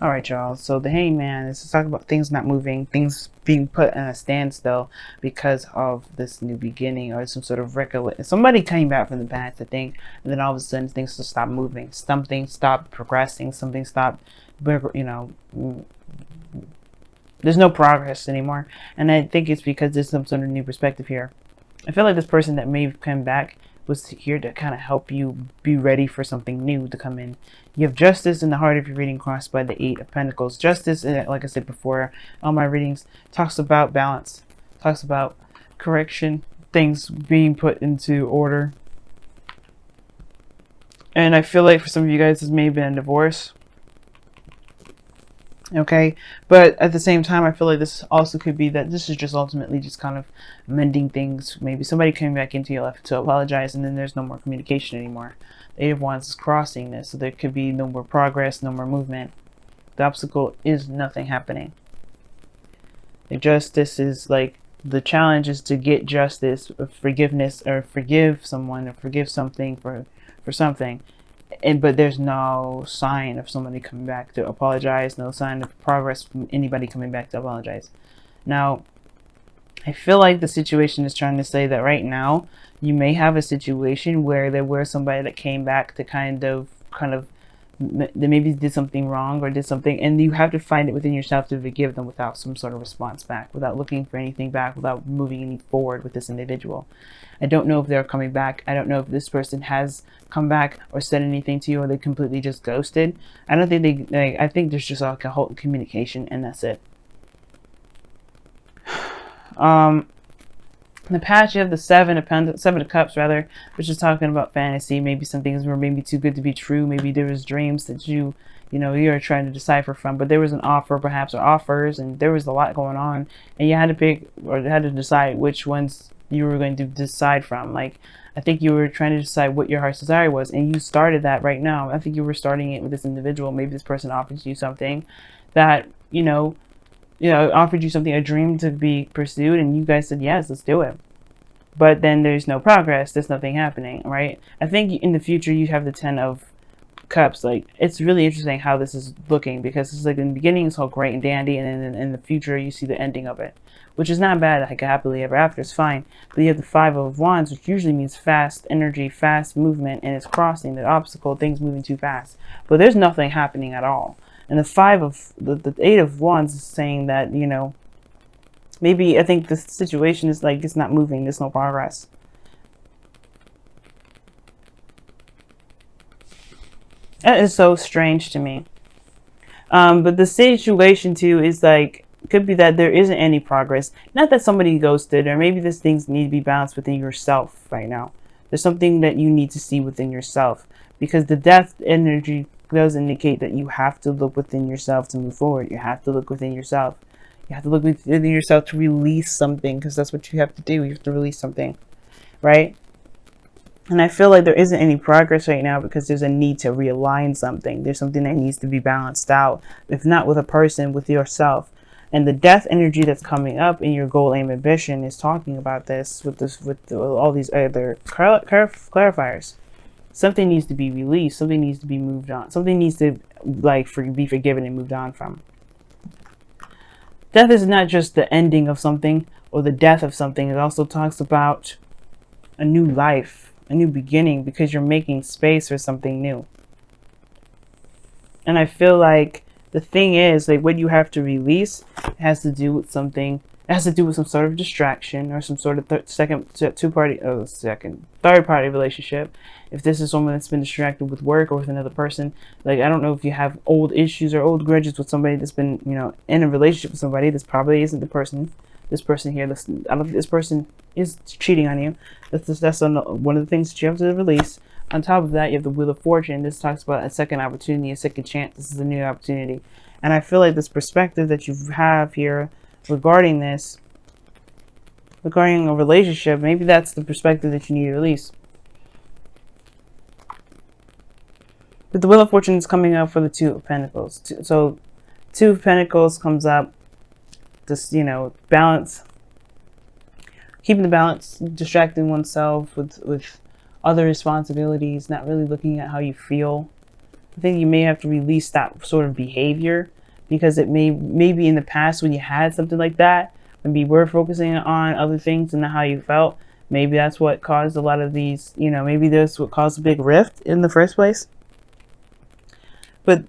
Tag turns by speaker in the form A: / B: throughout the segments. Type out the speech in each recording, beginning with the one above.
A: All right, y'all. So the hangman is to talk about things not moving, things being put in a standstill because of this new beginning or some sort of recollection. Somebody came back from the past, I think, and then all of a sudden things just stop moving. Something stopped progressing. Something stopped, there's no progress anymore. And I think it's because there's some sort of new perspective here. I feel like this person that may have come back was here to kind of help you be ready for something new to come in. You have justice in the heart of your reading crossed by the Eight of Pentacles. Justice, like I said before, all my readings talks about balance, talks about correction, things being put into order. And I feel like for some of you guys, this may have been a divorce. Okay, but at the same time, I feel like this also could be that this is just ultimately just kind of mending things. Maybe somebody came back into your life to apologize, and then there's no more communication anymore. The Eight of Wands is crossing this, so there could be no more progress, no more movement. The obstacle is nothing happening. The justice is like the challenge is to get justice, or forgiveness, or forgive someone, or forgive something for something. But there's no sign of somebody coming back to apologize, no sign of progress from anybody coming back to apologize. Now, I feel like the situation is trying to say that right now you may have a situation where there was somebody that came back to kind of they maybe did something wrong or did something, and you have to find it within yourself to forgive them without some sort of response back, without looking for anything back, without moving any forward with this individual. I don't know if they're coming back. I don't know if this person has come back or said anything to you, or they completely just ghosted. I don't think I think there's just like a whole communication, and that's it. In the past, you have the Seven of Cups, rather, which is talking about fantasy. Maybe some things were maybe too good to be true. Maybe there was dreams that you're trying to decipher from. But there was an offer, perhaps, or offers, and there was a lot going on, and you had to pick or had to decide which ones you were going to decide from. Like, I think you were trying to decide what your heart's desire was, and you started that right now. I think you were starting it with this individual. Maybe this person offers you something that offered you something, a dream to be pursued, and you guys said, yes, let's do it. But then there's no progress. There's nothing happening, right? I think in the future you have the Ten of Cups. Like, it's really interesting how this is looking, because it's like in the beginning it's all great and dandy, and then in the future you see the ending of it, which is not bad. Like, happily ever after is fine. But you have the Five of Wands, which usually means fast energy, fast movement, and it's crossing the obstacle, things moving too fast. But there's nothing happening at all. And the Eight of Wands is saying that, maybe I think the situation is like it's not moving. There's no progress. That is so strange to me. But the situation too is like, could be that there isn't any progress. Not that somebody ghosted, or maybe these things need to be balanced within yourself right now. There's something that you need to see within yourself, because the death energy does indicate that you have to look within yourself to move forward. You have to look within yourself. You have to look within yourself to release something, because that's what you have to do. You have to release something, right? And I feel like there isn't any progress right now because there's a need to realign something. There's something that needs to be balanced out, if not with a person, with yourself. And the death energy that's coming up in your goal, aim, ambition is talking about this with all these other clarifiers. Something needs to be released. Something needs to be moved on. Something needs to be forgiven and moved on from. Death is not just the ending of something or the death of something. It also talks about a new life, a new beginning, because you're making space for something new. And I feel like the thing is, like, what you have to release has to do with something. It has to do with some sort of distraction or some sort of third party relationship. If this is someone that's been distracted with work or with another person, like, I don't know if you have old issues or old grudges with somebody that's been, in a relationship with somebody. This probably isn't the person. This person here, I don't think this person is cheating on you. That's one of the things that you have to release. On top of that, you have the Wheel of Fortune. This talks about a second opportunity, a second chance. This is a new opportunity. And I feel like this perspective that you have here regarding this, regarding a relationship, maybe that's the perspective that you need to release. But the Wheel of Fortune is coming up for the Two of Pentacles. So Two of Pentacles comes up, just, balance. Keeping the balance, distracting oneself with other responsibilities, not really looking at how you feel. I think you may have to release that sort of behavior, because it maybe in the past when you had something like that, when you were focusing on other things and not how you felt, maybe that's what caused a lot of these, you know, maybe that's what caused a big rift in the first place. But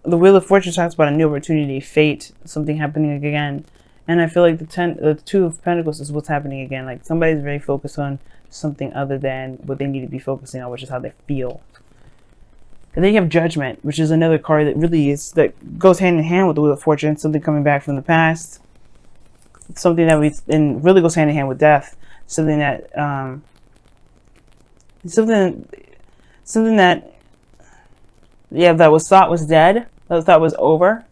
A: the Wheel of Fortune talks about a new opportunity, fate, something happening again. And I feel like the Two of Pentacles is what's happening again. Like somebody's very focused on something other than what they need to be focusing on, which is how they feel. And then you have Judgment, which is another card that really is, that goes hand in hand with the Wheel of Fortune, something coming back from the past. Something that and really goes hand in hand with death. Something that, something that, yeah, that was thought was dead, that was thought was over,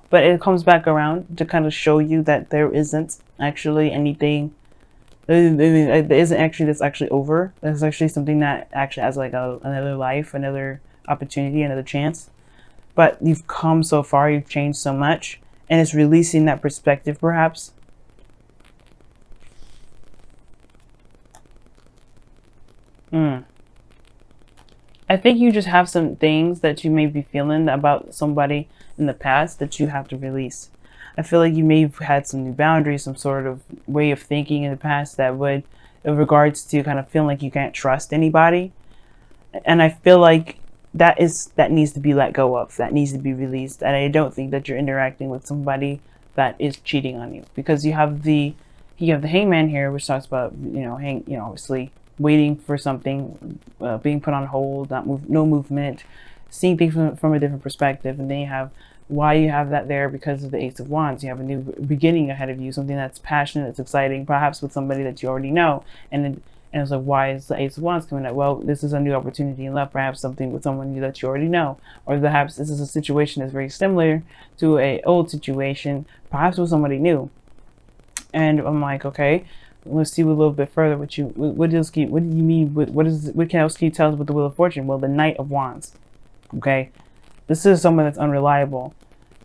A: but it comes back around to kind of show you that there isn't actually anything, there isn't actually, that's actually over. There's actually something that actually has like another life, another opportunity, another chance. But you've come so far, you've changed so much, and it's releasing that perspective perhaps. I think you just have some things that you may be feeling about somebody in the past that you have to release. I feel like you may have had some new boundaries, some sort of way of thinking in the past that would, in regards to kind of feeling like you can't trust anybody. And I feel like that needs to be let go of, that needs to be released. And I don't think that you're interacting with somebody that is cheating on you, because you have the Hangman here, which talks about, obviously waiting for something, being put on hold, no movement, seeing things from a different perspective. And then you have why you have that there, because of the Ace of Wands. You have a new beginning ahead of you, something that's passionate, that's exciting, perhaps with somebody that you already know. And it's like, why is the Ace of Wands coming up? Well, this is a new opportunity in love, perhaps something with someone that you already know, or perhaps this is a situation that's very similar to an old situation, perhaps with somebody new. And I'm like, okay, let's see a little bit further. What do you mean? What can else can you tell us with the Wheel of Fortune? Well, the Knight of Wands. Okay, this is someone that's unreliable,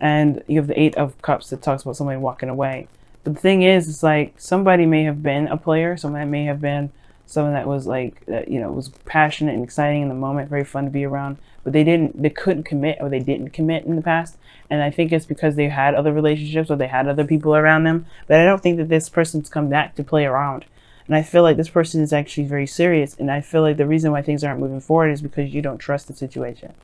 A: and you have the Eight of Cups that talks about somebody walking away. But the thing is, it's like somebody may have been a player, somebody may have been someone that was like, was passionate and exciting in the moment, very fun to be around, but they couldn't commit, or they didn't commit in the past. And I think it's because they had other relationships, or they had other people around them. But I don't think that this person's come back to play around. And I feel like this person is actually very serious. And I feel like the reason why things aren't moving forward is because you don't trust the situation.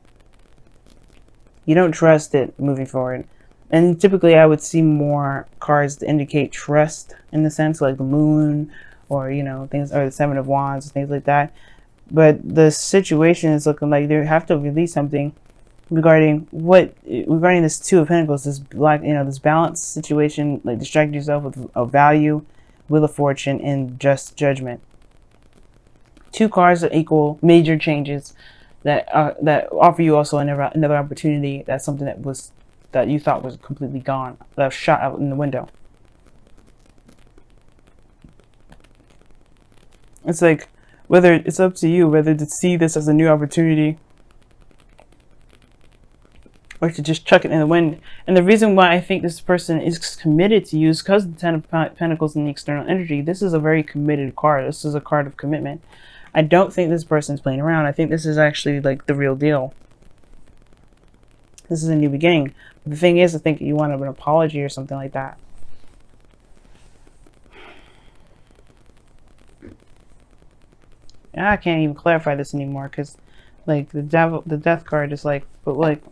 A: You don't trust it moving forward. And typically I would see more cards to indicate trust, in the sense like the Moon, or things, or the Seven of Wands, things like that. But the situation is looking like they have to release something regarding this Two of Pentacles, this this balanced situation, like distract yourself with a value, Wheel of Fortune, and just Judgment. Two cards that equal major changes that offer you also another opportunity. That's something that you thought was completely gone, that was shot out in the window. It's like, whether it's up to you whether to see this as a new opportunity, or to just chuck it in the wind. And the reason why I think this person is committed to you is because the Ten of Pentacles and the external energy. This is a very committed card. This is a card of commitment. I don't think this person's playing around. I think this is actually like the real deal. This is a new beginning. But the thing is, I think you want an apology or something like that. And I can't even clarify this anymore, because like the death card is like, but like,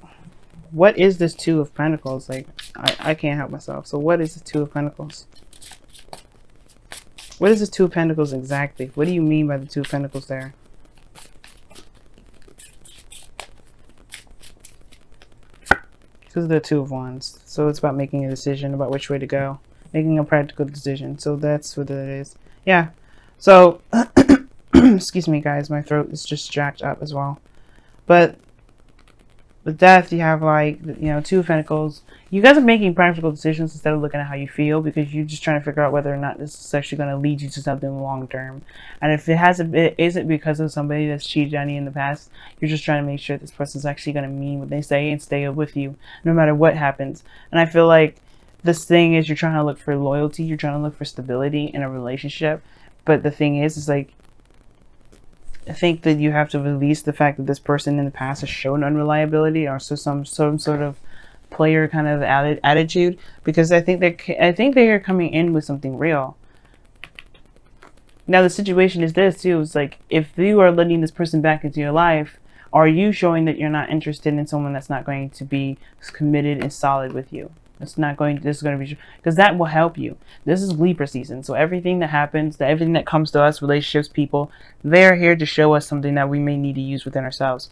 A: what is this Two of Pentacles? Like, I can't help myself. So what is the Two of Pentacles? What is the Two of Pentacles exactly? What do you mean by the Two of Pentacles there? This is the Two of Wands. So it's about making a decision about which way to go. Making a practical decision. So that's what it is. Yeah. So, excuse me guys, my throat is just jacked up as well. But with death, you have like, Two of Pentacles. You guys are making practical decisions instead of looking at how you feel, because you're just trying to figure out whether or not this is actually going to lead you to something long term. And if it isn't because of somebody that's cheated on you in the past, you're just trying to make sure this person's actually going to mean what they say and stay with you no matter what happens. And I feel like this thing is, you're trying to look for loyalty, you're trying to look for stability in a relationship. But the thing is like, I think that you have to release the fact that this person in the past has shown unreliability, or so some sort of player kind of attitude, because I think they are coming in with something real. Now the situation is this too, it's like, if you are letting this person back into your life, are you showing that you're not interested in someone that's not going to be committed and solid with you? This is going to be, because that will help you. This is Libra season, so everything that happens, everything that comes to us, relationships, people, they're here to show us something that we may need to use within ourselves.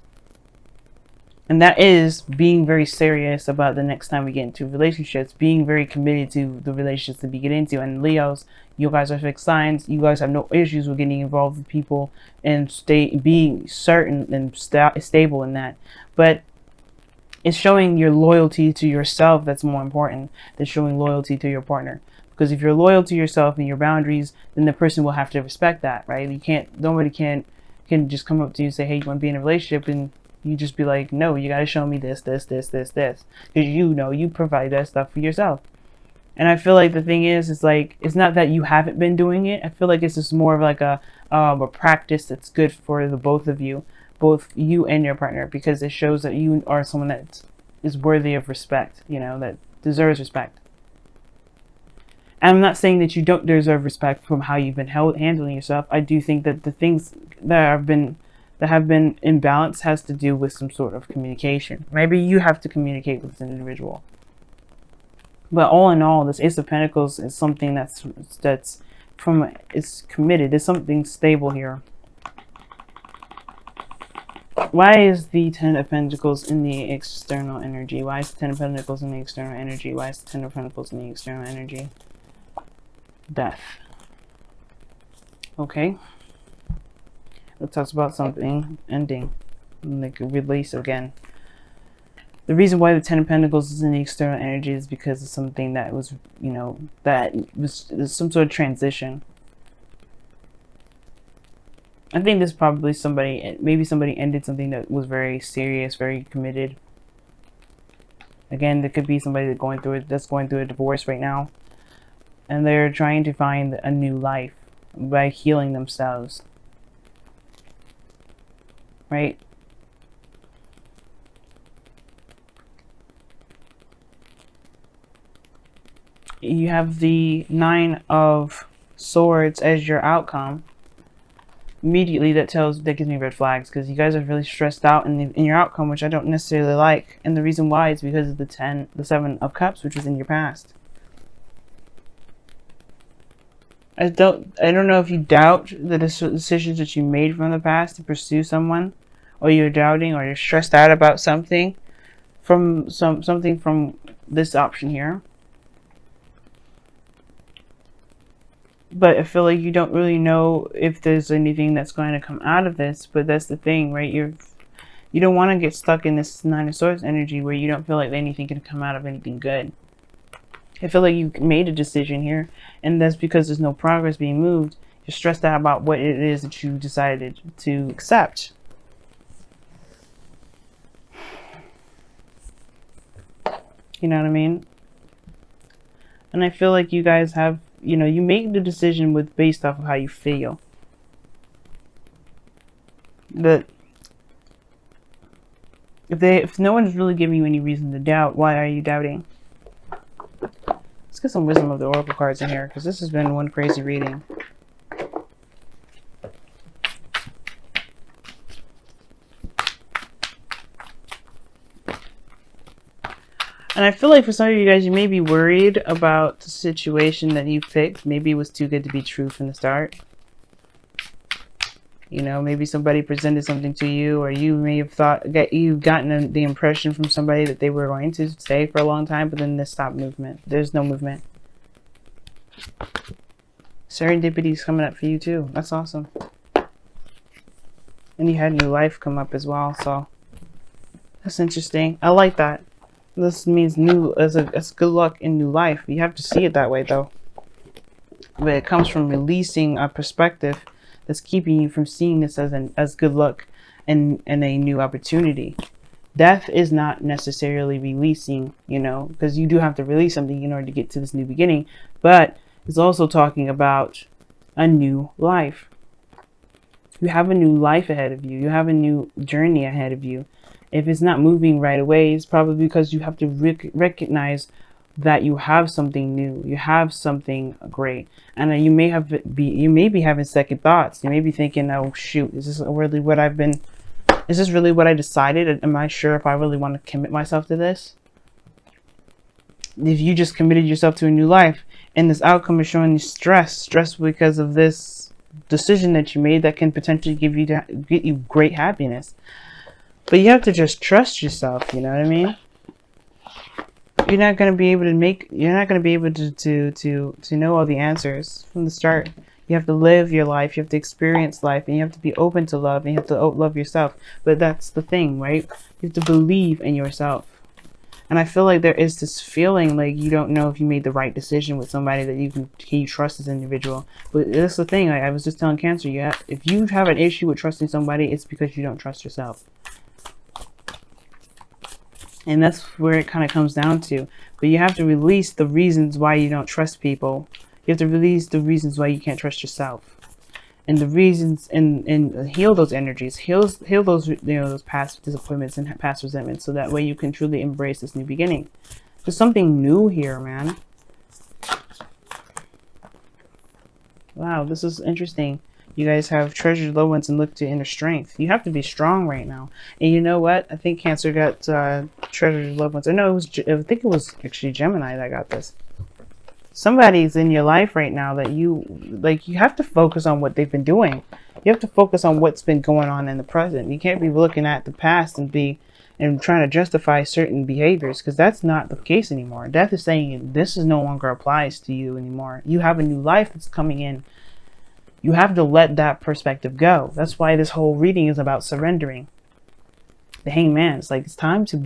A: And that is being very serious about the next time we get into relationships, being very committed to the relationships that we get into. And Leos, you guys are fixed signs. You guys have no issues with getting involved with people and being certain and stable in that. But it's showing your loyalty to yourself that's more important than showing loyalty to your partner. Because if you're loyal to yourself and your boundaries, then the person will have to respect that, right? You can't, nobody can just come up to you and say, hey, you want to be in a relationship, and you just be like, no, you got to show me this. Because you know you provide that stuff for yourself. And I feel like the thing is like, it's not that you haven't been doing it. I feel like it's just more of like a practice that's good for the both of you, both you and your partner, because it shows that you are someone that is worthy of respect, you know, that deserves respect. And I'm not saying that you don't deserve respect from how you've been handling yourself. I do think that the things that have been imbalanced has to do with some sort of communication. Maybe you have to communicate with an individual. But all in all, this Ace of Pentacles is something that's committed. There's something stable here. Why is the Ten of Pentacles in the external energy? Why is the Ten of Pentacles in the external energy? Why is the Ten of Pentacles in the external energy? Death. Okay. It talks about something ending, like a release again. The reason why the Ten of Pentacles is in the external energy is because of something that was, you know, that was some sort of transition. I think this probably maybe somebody ended something that was very serious, very committed. Again, there could be somebody that's going through a divorce right now, and they're trying to find a new life by healing themselves. Right? You have the Nine of Swords as your outcome. Immediately that gives me red flags, because you guys are really stressed out in your outcome, which I don't necessarily like. And the reason why is because of the Seven of Cups, which was in your past. I don't know if you doubt the decisions that you made from the past to pursue someone, or you're doubting, or you're stressed out about something from something from this option here. But I feel like you don't really know if there's anything that's going to come out of this. But that's the thing, right? You don't want to get stuck in this Nine of Swords energy where you don't feel like anything can come out of anything good. I feel like you made a decision here, and that's because there's no progress being moved. You're stressed out about what it is that you decided to accept. You know what I mean? And I feel like you guys have, you know, you make the decision based off of how you feel. But if no one's really giving you any reason to doubt, why are you doubting? Let's get some wisdom of the oracle cards in here, because this has been one crazy reading. And I feel like for some of you guys, you may be worried about the situation that you picked. Maybe it was too good to be true from the start. You know, maybe somebody presented something to you, or you may have you've gotten the impression from somebody that they were going to stay for a long time, but then they stopped movement. There's no movement. Serendipity is coming up for you too. That's awesome. And you had new life come up as well, so that's interesting. I like that. This means it's good luck in new life. You have to see it that way though. But it comes from releasing a perspective that's keeping you from seeing this as good luck and a new opportunity. Death is not necessarily releasing, you know, because you do have to release something in order to get to this new beginning, but it's also talking about a new life. You have a new life ahead of you. You have a new journey ahead of you. If it's not moving right away, it's probably because you have to recognize that you have something new. You have something great. And you may be having second thoughts. You may be thinking, oh shoot, is this really what is this really what I decided? Am I sure if I really want to commit myself to this? If you just committed yourself to a new life and this outcome is showing you stress because of this decision that you made that can potentially get you great happiness. But you have to just trust yourself, you know what I mean? You're not going to be able to know all the answers from the start. You have to live your life, you have to experience life, and you have to be open to love, and you have to love yourself. But that's the thing, right? You have to believe in yourself. And I feel like there is this feeling like you don't know if you made the right decision with somebody that you trust as an individual. But that's the thing, like I was just telling Cancer, if you have an issue with trusting somebody, it's because you don't trust yourself. And that's where it kind of comes down to. But you have to release the reasons why you don't trust people. You have to release the reasons why you can't trust yourself. And the reasons, and heal those energies, heal those, those past disappointments and past resentments, so that way you can truly embrace this new beginning. There's something new here, man. Wow, this is interesting. You guys have treasured loved ones and look to inner strength. You have to be strong right now. And you know what? I think Cancer got treasured loved ones. I think it was actually Gemini that got this. Somebody's in your life right now that you have to focus on what they've been doing. You have to focus on what's been going on in the present. You can't be looking at the past and trying to justify certain behaviors, because that's not the case anymore. Death is saying this is no longer applies to you anymore. You have a new life that's coming in. You have to let that perspective go. That's why this whole reading is about surrendering. The Hangman. It's like it's time to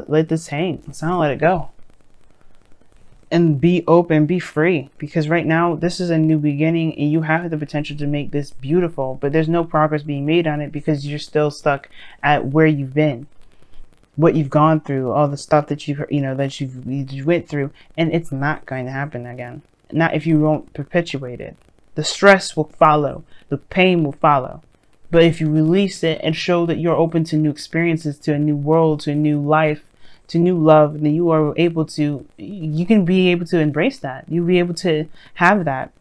A: let this hang. It's time to let it go. And be open, be free. Because right now, this is a new beginning and you have the potential to make this beautiful. But there's no progress being made on it because you're still stuck at where you've been. What you've gone through, all the stuff that you went through. And it's not going to happen again. Not if you won't perpetuate it. The stress will follow. The pain will follow. But if you release it and show that you're open to new experiences, to a new world, to a new life, to new love, then you can be able to embrace that. You'll be able to have that.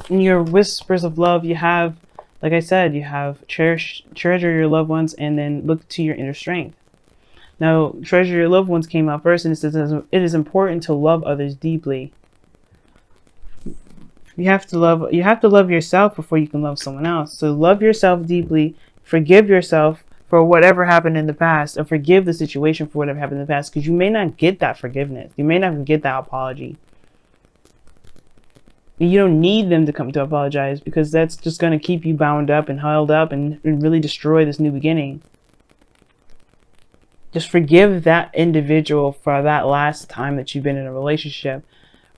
A: In your whispers of love, you have, like I said, you have treasure your loved ones and then look to your inner strength. Now, treasure your loved ones came out first, and it says it is important to love others deeply. You have to love yourself before you can love someone else. So love yourself deeply, forgive yourself for whatever happened in the past, or forgive the situation for whatever happened in the past, because you may not get that forgiveness. You may not get that apology. You don't need them to come to apologize, because that's just going to keep you bound up and held up and really destroy this new beginning. Just forgive that individual for that last time that you've been in a relationship.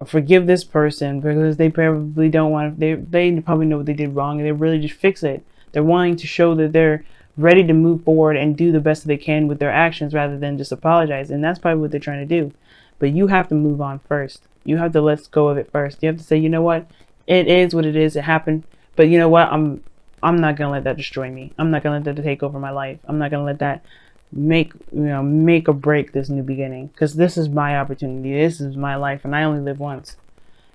A: Or forgive this person because they probably don't want to, they probably know what they did wrong and they really just fix it. They're wanting to show that they're ready to move forward and do the best that they can with their actions rather than just apologize. And that's probably what they're trying to do. But you have to move on first. You have to let go of it first. You have to say, you know what? It is what it is. It happened. But you know what? I'm not going to let that destroy me. I'm not going to let that take over my life. I'm not going to let that make or break this new beginning, because this is my opportunity. This is my life, and I only live once.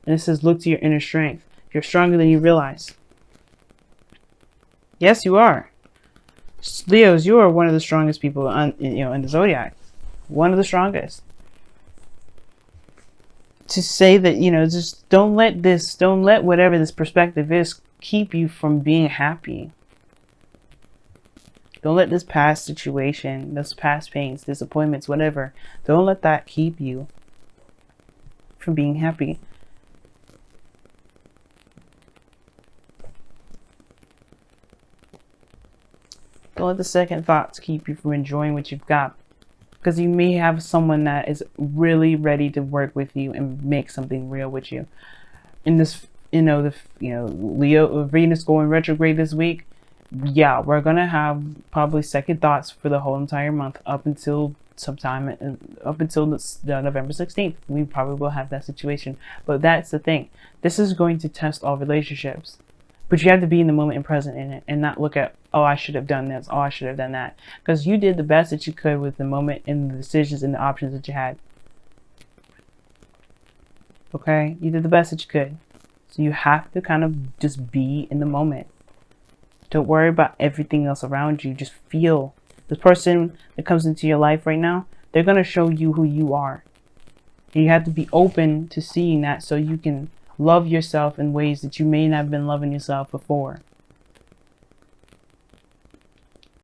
A: And it says, look to your inner strength. You're stronger than you realize. Yes, you are. Leos, you are one of the strongest people in the zodiac. One of the strongest. To say that, just don't let whatever this perspective is keep you from being happy. Don't let this past situation, those past pains, disappointments, whatever, don't let that keep you from being happy. Don't let the second thoughts keep you from enjoying what you've got. Because you may have someone that is really ready to work with you and make something real with you. In this, Leo, Venus going retrograde this week. Yeah, we're gonna have probably second thoughts for the whole entire month up until November 16th. We probably will have that situation. But that's the thing. This is going to test all relationships. But you have to be in the moment and present in it, and not look at, oh, I should have done this, oh, I should have done that. Because you did the best that you could with the moment and the decisions and the options that you had. Okay? You did the best that you could. So you have to kind of just be in the moment. Don't worry about everything else around you. Just feel. The person that comes into your life right now, they're going to show you who you are. And you have to be open to seeing that so you can love yourself in ways that you may not have been loving yourself before.